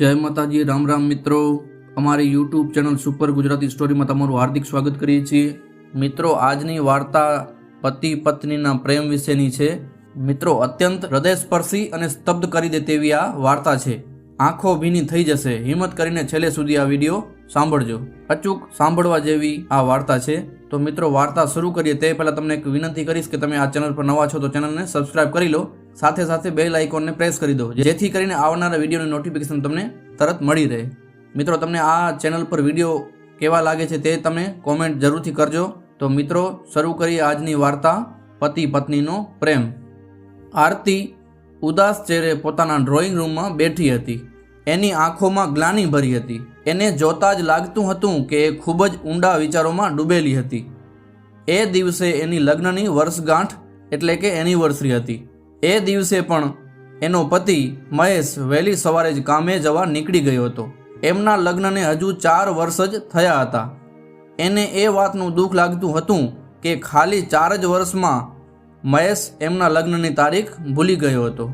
जय माताजी। राम राम मित्रों, अमारी YouTube channel super Gujarati story में तमाરું हार्दिक स्वागत करीए छीए। मित्रों, आजनी वार्ता पति पत्नीना प्रेम विशेनी छे। मित्रों, अत्यंत हृदयस्पर्शी अने स्तब्ध करी दे तेवी आ वार्ता छे। आंखों भीनी थई जशे। हिम्मत करीने छेल्ले सुधी आ विडियो सांभळजो। अचूक सांभळवा जेवी आ वार्ता छे। तो मित्रों, वार्ता शुरू करिए ते पहला तमने एक विनंती करीश के तमे आ चैनल पर नवा छो तो चैनल ने सब्सक्राइब करी लो, साथे साथे बेल आइकॉन ने प्रेस करी दो, जेथी करीने आवनारा विडियोनी नोटिफिकेशन तमने तरत मળી રહે। मित्रों, तमने आ चैनल पर विडियो केवा लागे छे ते तमे कॉमेंट जरूरथी करजो। तो मित्रों, शुरू करिए आजनी वार्ता पति पत्नीनो प्रेम। आरती उदास चेहरे पोताना ड्रॉइंग रूम में बैठी हती। एनी आंखों में ग्लानी भरी हती। एने जोता ज लागतुं हतुं के खूब ज ऊंडा विचारों में डूबेली हती। ए दिवसे एनी लग्ननी वर्षगांठ एटले के एनिवर्सरी हती। ए दिवसे पण एनो पति महेश वहेली सवारे ज कामे जवा निकળી गयो हतो। एमना लग्नने हजू 4 वर्ष ज थया हता। एने ए वातनुं दुख लागतुं हतुं के खाली 4 ज वर्षमां महेश एमना लग्ननी तारीख भूली गयो हतो।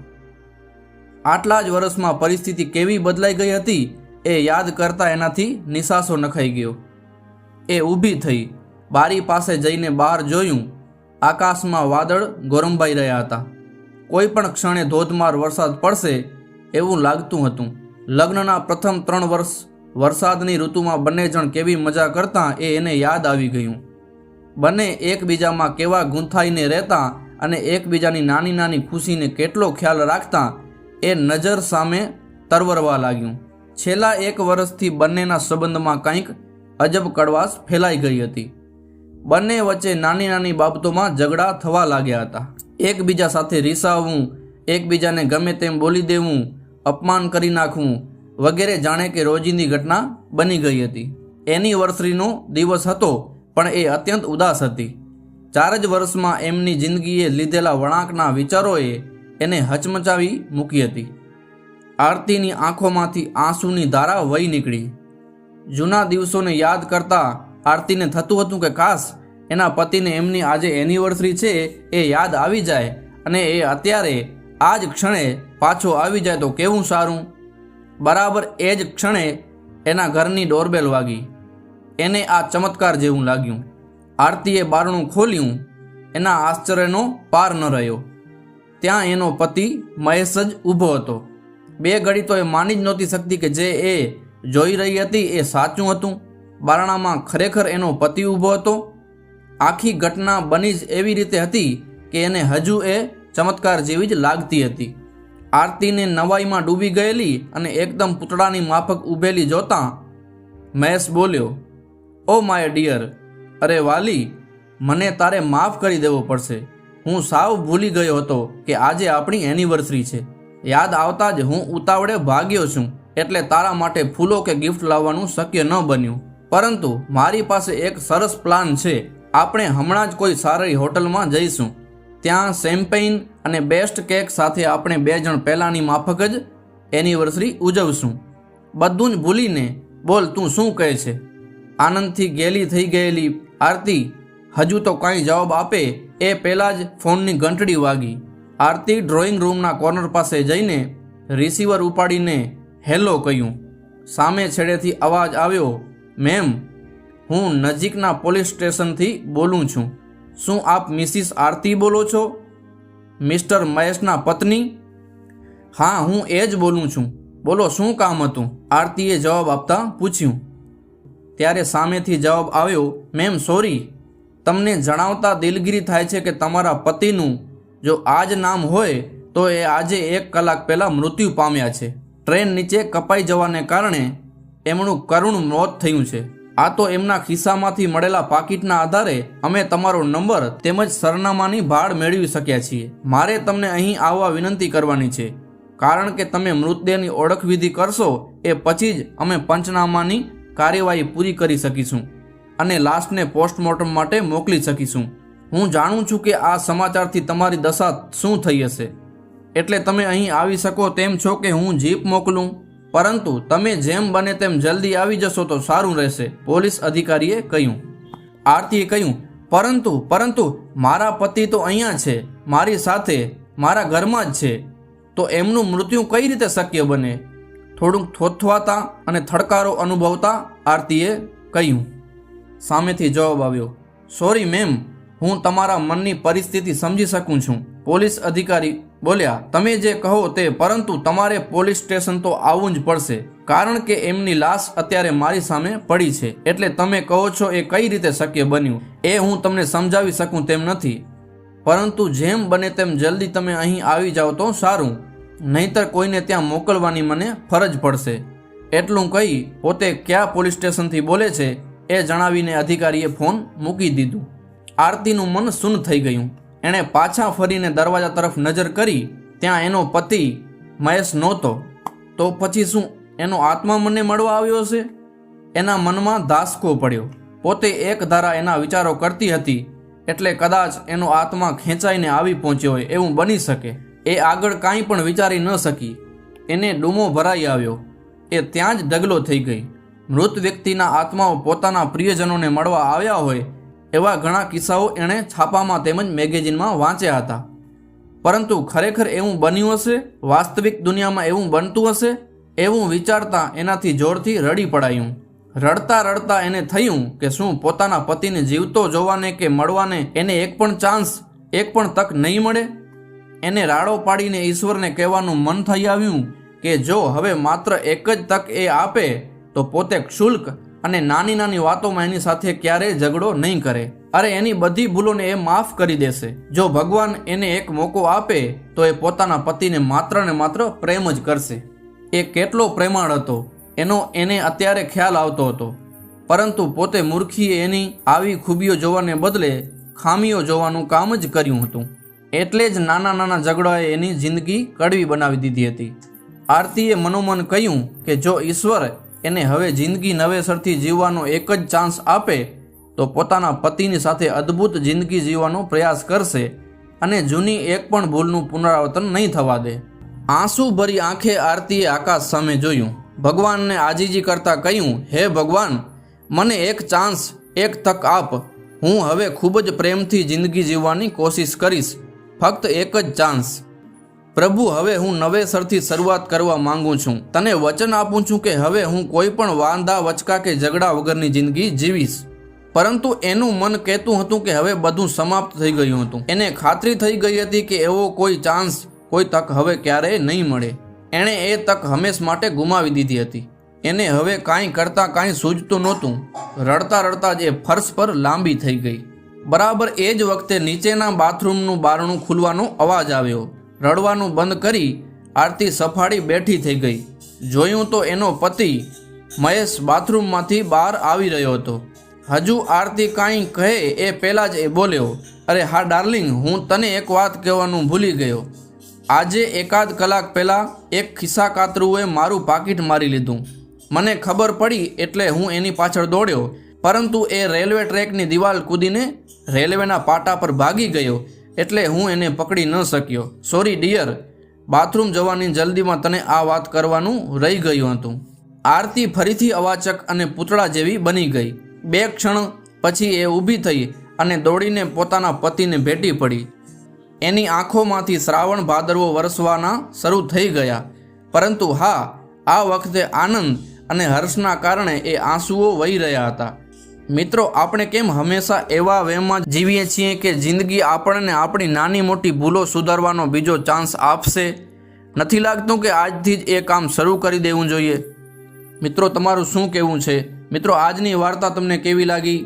आटला ज वर्षमां परिस्थिति केवी बदलाई गई हती ए याद करता एनाथी निसासो नखाई गयो। ए ऊभी थई, बारी पासे जईने बहार जोयुं। आकाशमां वादळ गोरंभाई रह्या हता। कोई पण क्षणे धोधमार वरसाद पड़शे एवुं लागतुं हतुं। लग्नना प्रथम 3 वर्ष वरसादनी ऋतुमां बंने जण केवी मजा करता ए एने याद आवी गयुं। बंने एकबीजामां केवा गूंथाईने रहेता अने एकबीजानी नानी नानी खुशीने केटलो ख्याल राखता ए नजर सामे तरवरवा लाग्युं। छेल्ला 1 वर्षथी बंनेना संबंधमां कंईक अजब कड़वाश फेलाई गई हती। बंने वच्चे नानी नानी बाबतोमां झगड़ा थवा लाग्या हता। एकबीजा साथे રીસાવવું, एकबीजाने गमे तेम बोली देवुं, अपमान करी नाखवुं वगैरे जाणे के रोजिंदी घटना बनी गई हती। एनिवर्सरीनो दिवस हतो पण ए अत्यंत उदास हती। 4 ज वर्षमां एमनी जिंदगीए लीधेला वळांकना विचारोए एने हचमचावी मूकी हती। आरतीनी आंखोमांथी आंसूनी धारा वही निकળી। जूना दिवसोने याद करता आरतीने थतुं हतुं के काश एना पतिने एमनी आजे एनिवर्सरी छे ए याद आवी जाए अने ए अत्यारे आज क्षणे पाछो आवी जाए तो केवुं सारूं। बराबर ए ज क्षणे एना घरनी डोरबेल वागी। एने आ चमत्कार जेवुं लाग्युं। आरतीए बारણું खोल्युं। एना आश्चर्यनो पार न रह्यो। त्यां एनो पति महेश ज ऊभो हतो। 2 घड़ी तो ए मानी ज नहोती सकती के जे ए जोई रही हती ए साचुं हतुं। बारणामां खरेखर एनो पति ऊभो हतो। आखी घटना बनी ज एवी रीते हती के एने हजू ए चमत्कार जेवी ज लागती हती। आरती ने नवाई में डूबी गयेली अने एकदम पूतळानी माफक उभेली जोता महेश बोल्यो, ओ माय डियर, अरे वाली, मने तारे माफ करी देवो पड़शे। हूँ साव भूली गयो हतो के आजे आपणी एनिवर्सरी छे। याद आवता ज हूँ उतावळे भाग्यो छुं एटले तारा माटे फूलो के गिफ्ट लाववानुं शक्य न बन्युं। परंतु मारी पासे एक सरस प्लान छे। આપણે હમણાં જ કોઈ સારી હોટલમાં જઈશું। ત્યાં શેમ્પેઇન અને બેસ્ટ કેક સાથે આપણે 2 જણ પહેલાની માફક જ એનિવર્સરી ઉજવશું। બધું જ ભૂલીને બોલ, તું શું કહે છે? આનંદથી ગેલી થઈ ગયેલી આરતી હજુ તો કાંઈ જવાબ આપે એ પહેલાં જ ફોનની ઘંટડી વાગી। આરતી ડ્રોઈંગ રૂમના કોર્નર પાસે જઈને રિસીવર ઉપાડીને હેલો કહ્યું। સામે છેડેથી અવાજ આવ્યો, મેમ, हूँ नजीकना पोलीस स्टेशन थी बोलूँ छूँ। शू आप मिसिस आरती बोलो छो? मिस्टर महेशना पत्नी? हाँ, हूँ एज बोलूँ छूँ। बोलो, शू काम हतुं? आरतीए जवाब आपता पूछ्યું। त्यारे सामेथी जवाब आव्यो, मेम सॉरी, तमने जणावता दिलगीरी थाय छे के तमारा पतिनुं जो आज नाम होय तो ए आजे 1 कलाक पहेला मृत्यु पाम्या छे। ट्रेन नीचे कपाई जवाने कारणे एमनुं करुण मौत थयुं छे। आ तो एमना खिस्सामांथी मळेला पाकिटना आधारे अमे तमारो नंबर तेमज सरनामानी भाड़ मेळवी शक्या छीए। मारे तमने અહીં આવવા વિનંતી કરવાની છે, કારણ કે તમે મૃતદેહની ઓળખ વિધિ કરશો એ પછી જ અમે પંચનામાની કાર્યવાહી પૂરી કરી શકીશું અને લાશને પોસ્ટમોર્ટમ માટે મોકલી શકીશું। હું જાણું છું કે આ સમાચારથી તમારી દશા શું થઈ હશે, એટલે તમે અહીં આવી શકો તેમ છો કે હું જીપ મોકલું, परंतु तमे जेम बने तेम जल्दी आवी जशो तो सारूं रहेशे, पोलीस अधिकारीए कह्युं। आरतीए कह्युं, परंतु परंतु मारा पति तो अहींया छे, मारी साथे, मारा घरमां ज छे, तो एमनुं मृत्यु कई रीते शक्य बने? થોડુંક થોથવાતા અને થડકારો અનુભવતા આરતીએ કહ્યું. સામેથી જવાબ આવ્યો, સોરી મેમ, હું તમારા મનની પરિસ્થિતિ સમજી શકું છું. પોલીસ અધિકારી બોલ્યા, તમે જે કહો તે, પરંતુ તમારે પોલીસ સ્ટેશન તો આવવું જ પડશે, કારણ કે એમની લાશ અત્યારે મારી સામે પડી છે. એટલે તમે કહો છો એ કઈ રીતે શક્ય બન્યું એ હું તમને સમજાવી શકું તેમ નથી, પરંતુ જેમ બને તેમ જલ્દી તમે અહીં આવી જાઓ તો સારું, નહીંતર કોઈને ત્યાં મોકલવાની મને ફરજ પડશે. એટલું કહી પોતે કયા પોલીસ સ્ટેશનથી બોલે છે એ જણાવીને અધિકારીએ ફોન મૂકી દીધું. આરતીનું મન શૂન્ય થઈ ગયું. એણે પાછા ફરીને દરવાજા તરફ નજર કરી. ત્યાં એનો પતિ મહેશ નહોતો. તો પછી શું એનો આત્મા મને મળવા આવ્યો હશે? એના મનમાં ધાસકો પડ્યો. પોતે એક ધારા એના વિચારો કરતી હતી, એટલે કદાચ એનો આત્મા ખેંચાઈને આવી પહોંચ્યો હોય એવું બની શકે. એ આગળ કાંઈ પણ વિચારી ન શકી. એને ડૂમો ભરાઈ આવ્યો. એ ત્યાં જ ઢગલો થઈ ગઈ. મૃત વ્યક્તિના આત્માઓ પોતાના પ્રિયજનોને મળવા આવ્યા હોય એવા ઘણા કિસ્સાઓ એણે છાપામાં તેમજ મેગેઝિનમાં વાંચ્યા હતા. પરંતુ ખરેખર એવું બન્યું હશે? વાસ્તવિક દુનિયામાં એવું બનતું હશે? એવું વિચારતા એનાથી જોરથી રડી પડાયું. રડતા રડતા એને થયું કે શું પોતાના પતિને જીવતો જોવાને કે મળવાને એને એક પણ ચાન્સ, એક પણ તક નહીં મળે? એને રાડો પાડીને ઈશ્વરને કહેવાનું મન થઈ આવ્યું કે જો હવે માત્ર એક જ તક એ આપે તો પોતે ક્ષુલ્ક અને નાની નાની વાતોમાં એની સાથે ક્યારેય ઝઘડો નહીં કરે. અરે એની બધી ભૂલોને એ માફ કરી દેશે. જો ભગવાન એને એક મોકો આપે તો એ પોતાના પતિને માત્ર ને માત્ર પ્રેમ જ કરશે. એ કેટલો પ્રેમાળ હતો એનો એને અત્યારે ખ્યાલ આવતો હતો, પરંતુ પોતે મૂર્ખીએ એની આવી ખૂબીઓ જોવાને બદલે ખામીઓ જોવાનું કામ જ કર્યું હતું. એટલે જ નાના નાના ઝઘડાએ એની જિંદગી કડવી બનાવી દીધી હતી. આરતીએ મનોમન કહ્યું કે જો ઈશ્વર એને હવે જિંદગી નવેસરથી જીવવાનો એક જ ચાન્સ આપે તો પોતાના પતિની સાથે અદ્ભુત જિંદગી જીવવાનો પ્રયાસ કરશે અને જૂની એક પણ ભૂલનું પુનરાવર્તન નહીં થવા દે. આંસુ ભરી આંખે આરતીએ આકાશ સામે જોયું. ભગવાનને આજીજી કરતા કહ્યું, હે ભગવાન, મને એક ચાન્સ, એક તક આપ. હું હવે ખૂબ જ પ્રેમથી જિંદગી જીવવાની કોશિશ કરીશ. ફક્ત એક જ ચાન્સ. પ્રભુ, હવે હું નવેસરથી શરૂઆત કરવા માંગુ છું. તને વચન આપું છું કે હવે હું કોઈ પણ વાંધા વચકા કે ઝઘડા વગરની જિંદગી જીવીશ. પરંતુ એનું મન કહેતું હતું કે હવે બધું સમાપ્ત થઈ ગયું હતું. એને ખાતરી થઈ ગઈ હતી કે એવો કોઈ ચાન્સ, કોઈ તક હવે ક્યારેય નહીં મળે. એણે એ તક હંમેશ માટે ગુમાવી દીધી હતી. એને હવે કાંઈ કરતાં કાંઈ સૂઝતું નહોતું. રડતા રડતા જ એ ફર્શ પર લાંબી થઈ ગઈ. બરાબર એ જ વખતે નીચેના બાથરૂમનું બારણું ખુલવાનો અવાજ આવ્યો. રડવાનું બંધ કરી આરતી સફાળી બેઠી થઈ ગઈ. જોયું તો એનો પતિ મહેશ બાથરૂમમાંથી બહાર આવી રહ્યો હતો. હજુ આરતી કાંઈ કહે એ પહેલાં જ એ બોલ્યો, અરે હા ડાર્લિંગ, હું તને એક વાત કહેવાનું ભૂલી ગયો. આજે એકાદ કલાક પહેલાં એક ખિસ્સા કાતરુએ મારું પાકીટ મારી લીધું. મને ખબર પડી એટલે હું એની પાછળ દોડ્યો, પરંતુ એ રેલવે ટ્રેકની દિવાલ કૂદીને રેલવેના પાટા પર ભાગી ગયો, એટલે હું એને પકડી ન શક્યો. સોરી ડિયર, બાથરૂમ જવાની જલ્દીમાં તને આ વાત કરવાનું રહી ગયું હતું. આરતી ફરીથી અવાચક અને પૂતળા જેવી બની ગઈ. 2 ક્ષણ પછી એ ઊભી થઈ અને દોડીને પોતાના પતિને ભેટી પડી. એની આંખોમાંથી શ્રાવણ ભાદરવો વરસવાના શરૂ થઈ ગયા. પરંતુ હા, આ વખતે આનંદ અને હર્ષના કારણે એ આંસુઓ વહી રહ્યા હતા. મિત્રો, આપણે કેમ હંમેશા એવા વહેમમાં જીવીએ છીએ કે જિંદગી આપણને આપણી નાની મોટી ભૂલો સુધારવાનો બીજો ચાન્સ આપશે? નથી લાગતું કે આજથી જ એ કામ શરૂ કરી દેવું જોઈએ? મિત્રો, તમારું શું કહેવું છે? મિત્રો, આજની વાર્તા તમને કેવી લાગી?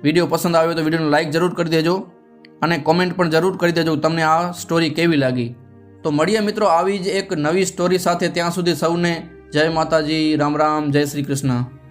વિડીયો પસંદ આવ્યો તો વિડીયોને લાઇક જરૂર કરી દેજો અને કોમેન્ટ પણ જરૂર કરી દેજો તમને આ સ્ટોરી કેવી લાગી. તો મળીએ મિત્રો આવી જ એક નવી સ્ટોરી સાથે. ત્યાં સુધી સૌને જય માતાજી, રામ રામ, જય શ્રી કૃષ્ણ.